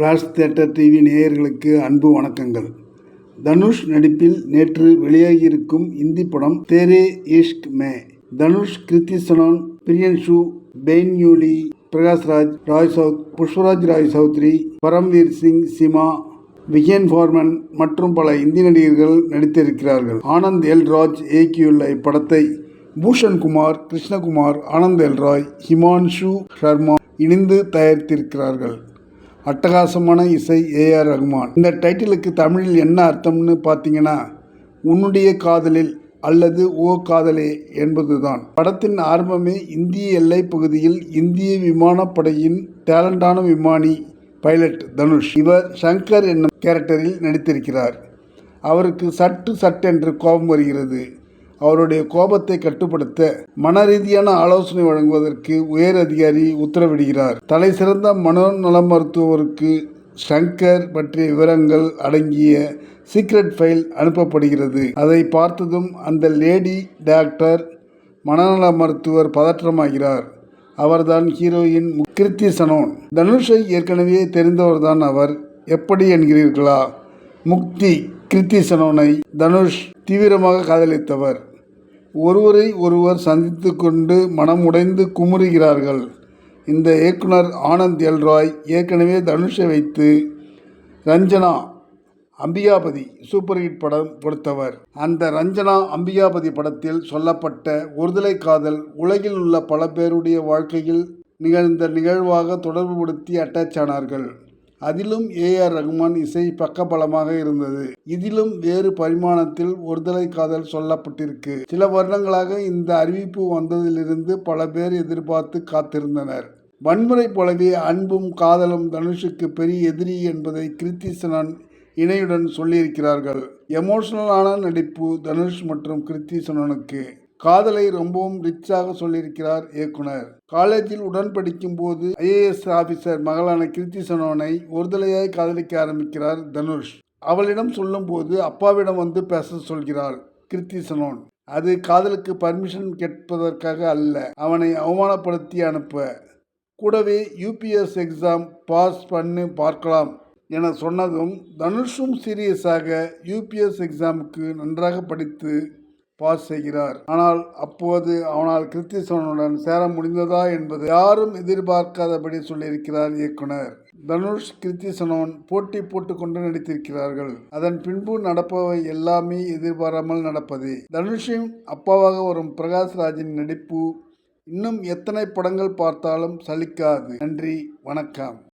Raj theatre TV நேயர்களுக்கு அன்பு வணக்கங்கள். தனுஷ் நடிப்பில் நேற்று வெளியாகியிருக்கும் இந்தி படம் தேரே இஷ்க் மே. தனுஷ், கிருத்தி சனோன், பிரியன்ஷு, பெய்ன்யூலி, பிரகாஷ்ராஜ், புஷ்பராஜ் ராய் சௌத்ரி, பரம்வீர் சிங், சிமா, விகேன் ஃபோர்மன் மற்றும் பல இந்தி நடிகர்கள் நடித்திருக்கிறார்கள். ஆனந்த் எல் ராஜ் இயக்கியுள்ள இப்படத்தை பூஷன் குமார், கிருஷ்ணகுமார், ஆனந்த் எல் ராய், ஹிமான்ஷு சர்மா இணைந்து தயாரித்திருக்கிறார்கள். அட்டகாசமான இசை ஏ.ஆர். ரகுமான். இந்த டைட்டிலுக்கு தமிழில் என்ன அர்த்தம்னு பார்த்தீங்கன்னா, உன்னுடைய காதலில் அல்லது ஓ காதலே என்பதுதான். படத்தின் ஆரம்பமே இந்திய எல்லை பகுதியில் இந்திய விமானப்படையின் டேலண்டான விமானி பைலட் தனுஷ். இவர் சங்கர் என்னும் கேரக்டரில் நடித்திருக்கிறார். அவருக்கு சட்டென்று கோபம் வருகிறது. அவருடைய கோபத்தை கட்டுப்படுத்த மனரீதியான ஆலோசனை வழங்குவதற்கு உயர் அதிகாரி உத்தரவிடுகிறார். தலை சிறந்த மனநல மருத்துவருக்கு சங்கர் பற்றிய விவரங்கள் அடங்கிய சீக்ரெட் ஃபைல் அனுப்பப்படுகிறது. அதை பார்த்ததும் அந்த லேடி டாக்டர் மனநல மருத்துவர் பதற்றமாகிறார். அவர்தான் ஹீரோயின் கிருத்தி சனோன். தனுஷை ஏற்கனவே தெரிந்தவர்தான் அவர். எப்படி என்கிறீர்களா? முக்தி கிருத்தி சனோனை தனுஷ் தீவிரமாக காதலித்தவர். ஒருவரை ஒருவர் சந்தித்து கொண்டு மனம் உடைந்து குமுறுகிறார்கள். இந்த இயக்குனர் ஆனந்த் எல் ராய் ஏற்கனவே தனுஷை வைத்து ரஞ்சனா அம்பிகாபதி சூப்பர் ஹிட் படம் கொடுத்தவர். அந்த ரஞ்சனா அம்பிகாபதி படத்தில் சொல்லப்பட்ட ஒருதலை காதல் உலகில் உள்ள பல பேருடைய வாழ்க்கையில் நிகழ்ந்த நிகழ்வாக தொடர்புபடுத்தி அட்டாச் ஆனார்கள். அதிலும் ஏ.ஆர். ரகுமான் இசை பக்கபலமாக இருந்தது. இதிலும் வேறு பரிமாணத்தில் ஒருதலை காதல் சொல்லப்பட்டிருக்கு. சில வருடங்களாக இந்த அறிவிப்பு வந்ததிலிருந்து பல பேர் எதிர்பார்த்து காத்திருந்தனர். வன்முறை போலவே அன்பும் காதலும் தனுஷுக்கு பெரிய எதிரி என்பதை கிருத்தி சனோன் இணையுடன் சொல்லியிருக்கிறார்கள். எமோஷனலான நடிப்பு தனுஷ் மற்றும் கிருத்தி சனோனுக்கு. காதலை ரொம்பவும் ரிச்சாக சொல்லியிருக்கிறார் இயக்குனர். காலேஜில் உடன் படிக்கும் போது ஐஏஎஸ் ஆபீசர் மகளான கிருத்தி சனோனை ஒருதலையாய் காதலிக்க ஆரம்பிக்கிறார் தனுஷ். அவளிடம் சொல்லும் போது அப்பாவிடம் வந்து பேச சொல்கிறாள் கிருத்தி சனோன். அது காதலுக்கு பர்மிஷன் கேட்பதற்காக அல்ல, அவனை அவமானப்படுத்தி அனுப்ப. கூடவே யூபிஎஸ் எக்ஸாம் பாஸ் பண்ணு பார்க்கலாம் என சொன்னதும் தனுஷும் சீரியஸாக யூபிஎஸ் எக்ஸாமுக்கு நன்றாக படித்து பாஸ் செய்கிறார். ஆனால் அப்போது அவனால் கிருத்தி சனோனுடன் சேர முடிந்ததா என்பது யாரும் எதிர்பார்க்காதபடி சொல்லியிருக்கிறார் இயக்குனர். தனுஷ், கிருத்தி சனோன் போட்டி போட்டுக்கொண்டு நடித்திருக்கிறார்கள். அதன் பின்பு நடப்பவை எல்லாமே எதிர்பாராமல் நடப்பதே. தனுஷின் அப்பாவாக வரும் பிரகாஷ்ராஜின் நடிப்பு இன்னும் எத்தனை படங்கள் பார்த்தாலும் சலிக்காது. நன்றி, வணக்கம்.